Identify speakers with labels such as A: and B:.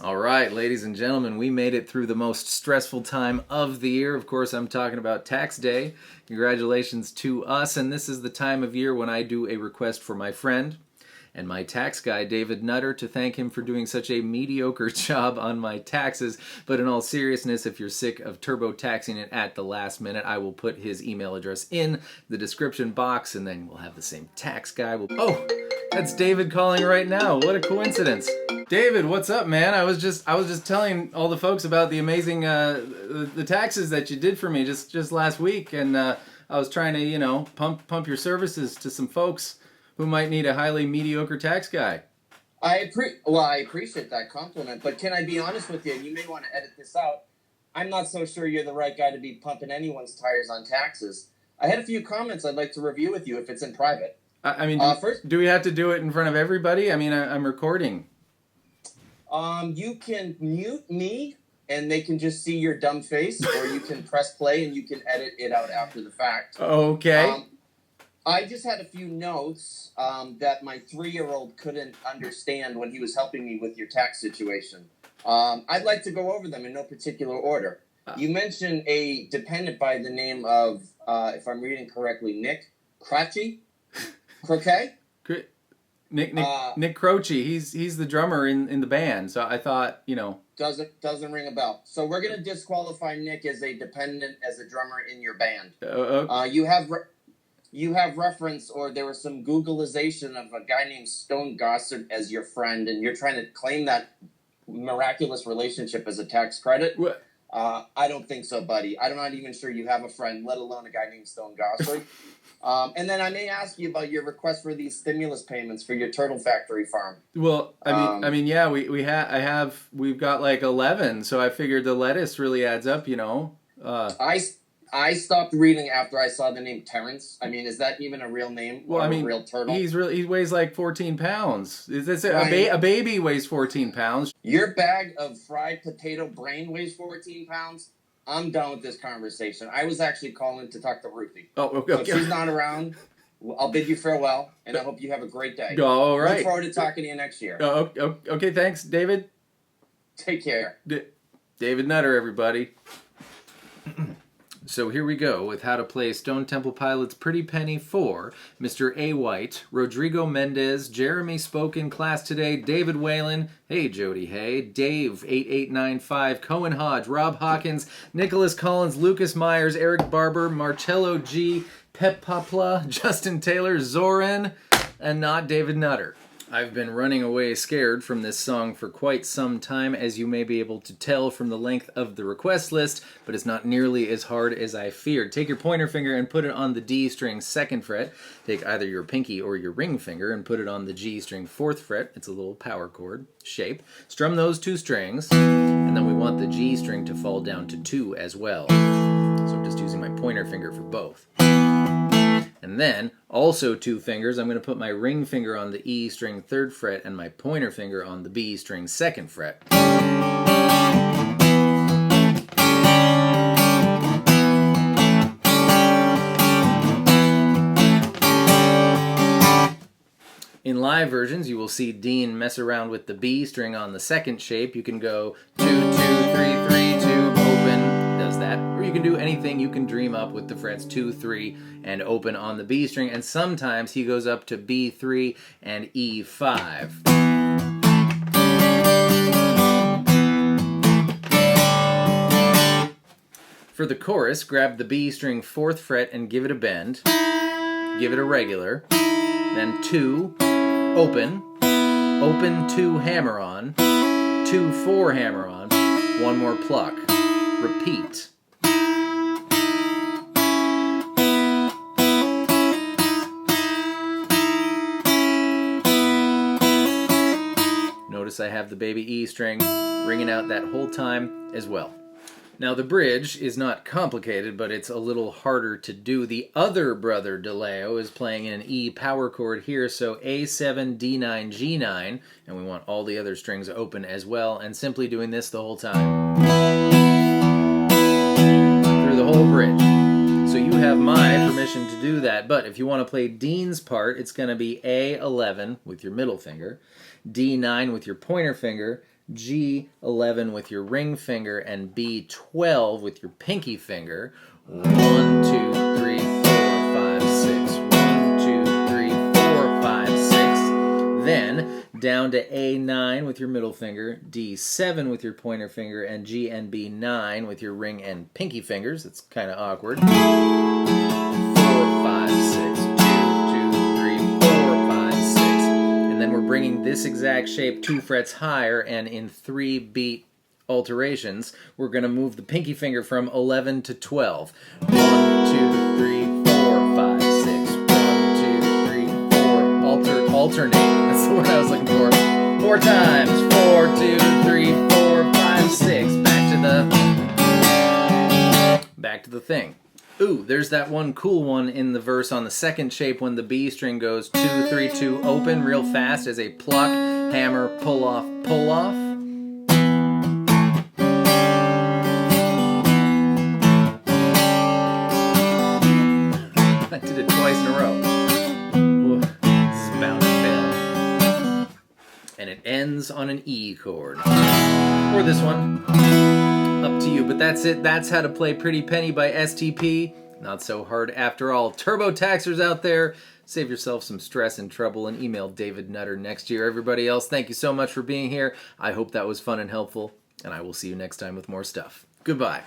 A: All right, ladies and gentlemen, we made it through the most stressful time of the year. Of course, I'm talking about tax day. Congratulations to us. And this is the time of year when I do a request for my friend and my tax guy, David Nutter, to thank him for doing such a mediocre job on my taxes. But in all seriousness, if you're sick of turbo-taxing it at the last minute, I will put his email address in the description box, and then we'll have the same tax guy. Oh, that's David calling right now. What a coincidence. David, what's up, man? I was just telling all the folks about the amazing the taxes that you did for me just last week, and I was trying to, pump your services to some folks who might need a highly mediocre tax guy.
B: I appreciate that compliment, but can I be honest with you? You may want to edit this out. I'm not so sure you're the right guy to be pumping anyone's tires on taxes. I had a few comments I'd like to review with you if it's in private.
A: First, do we have to do it in front of everybody? I mean, I'm recording.
B: You can mute me, and they can just see your dumb face, or you can press play, and you can edit it out after the fact.
A: Okay.
B: I just had a few notes that my 3-year-old couldn't understand when he was helping me with your tax situation. I'd like to go over them in no particular order. You mentioned a dependent by the name of, if I'm reading correctly, Nick Croce? Croquet?
A: Nick Croce. He's the drummer in the band. So I thought,
B: Doesn't ring a bell. So we're going to disqualify Nick as a dependent, as a drummer in your band. You have reference, or there was some Googleization of a guy named Stone Gossard as your friend, and you're trying to claim that miraculous relationship as a tax credit.
A: What?
B: I don't think so, buddy. I'm not even sure you have a friend, let alone a guy named Stone Gossard. And then I may ask you about your request for these stimulus payments for your turtle factory farm.
A: Well, yeah, we've got like 11, so I figured the lettuce really adds up,
B: I stopped reading after I saw the name Terrence. I mean, is that even a real name?
A: Well,
B: a real turtle?
A: He weighs like 14 pounds. A baby weighs 14 pounds.
B: Your bag of fried potato brain weighs 14 pounds? I'm done with this conversation. I was actually calling to talk to Ruthie.
A: Oh, okay.
B: So if she's not around, I'll bid you farewell, and I hope you have a great day.
A: All right.
B: Look forward to talking to you next year.
A: Okay, thanks, David.
B: Take care.
A: David Nutter, everybody. So here we go with how to play Stone Temple Pilots' Pretty Penny for Mr. A. White, Rodrigo Mendez, Jeremy spoke in class today, David Whalen, hey Jody Hay, Dave 8895, Cohen Hodge, Rob Hawkins, Nicholas Collins, Lucas Myers, Eric Barber, Marcello G, Pep Popla, Justin Taylor, Zoran, and not David Nutter. I've been running away scared from this song for quite some time, as you may be able to tell from the length of the request list, but it's not nearly as hard as I feared. Take your pointer finger and put it on the D string 2nd fret. Take either your pinky or your ring finger and put it on the G string 4th fret. It's a little power chord shape. Strum those 2 strings, and then we want the G string to fall down to 2 as well. So I'm just using my pointer finger for both. And then, also 2 fingers, I'm going to put my ring finger on the E string 3rd fret and my pointer finger on the B string 2nd fret. In live versions, you will see Dean mess around with the B string on the 2nd shape. You can go 2, 2, 3, 3, 2, open. Does that, or you can do anything you can dream up with the frets 2, 3, and open on the B string, and sometimes he goes up to B3 and E5. For the chorus, grab the B string 4th fret and give it a bend, give it a regular, then 2, open, open 2, hammer on, 2, 4, hammer on, 1 more pluck. Repeat. Notice I have the baby E string ringing out that whole time as well. Now the bridge is not complicated, but it's a little harder to do. The other brother DeLeo is playing in an E power chord here, so A7, D9, G9, and we want all the other strings open as well, and simply doing this the whole time. Through the whole bridge. So you have my permission to do that, but if you want to play Dean's part, it's going to be A11 with your middle finger, D9 with your pointer finger, G11 with your ring finger, and B12 with your pinky finger. 1, 2, 3, 4, 5, 6. 1, 2, 3, 4, 5, 6. Then down to A9 with your middle finger, D7 with your pointer finger, and G and B9 with your ring and pinky fingers. It's kind of awkward. 4, 5, 6. 2, 2, 3, 4, 5, 6. And then we're bringing this exact shape 2 frets higher, and in 3 beat alterations, we're going to move the pinky finger from 11 to 12. 1, 2, 3, 4, 5, 6. 1, 2, 3, 4. Alternate. That's the word I was looking for. 4 times. 4, 2, 3, 4, 5, 6. Back to the thing. Ooh, there's that one cool one in the verse on the second shape when the B string goes 2, 3, 2 open real fast as a pluck, hammer, pull off, pull off. I did it twice in a row. Ooh, this is bound to fail. And it ends on an E chord. Or this one. Up to you, but that's it. That's how to play Pretty Penny by STP. Not so hard after all. TurboTaxers out there, save yourself some stress and trouble and email David Nutter next year. Everybody else, thank you so much for being here. I hope that was fun and helpful, and I will see you next time with more stuff. Goodbye.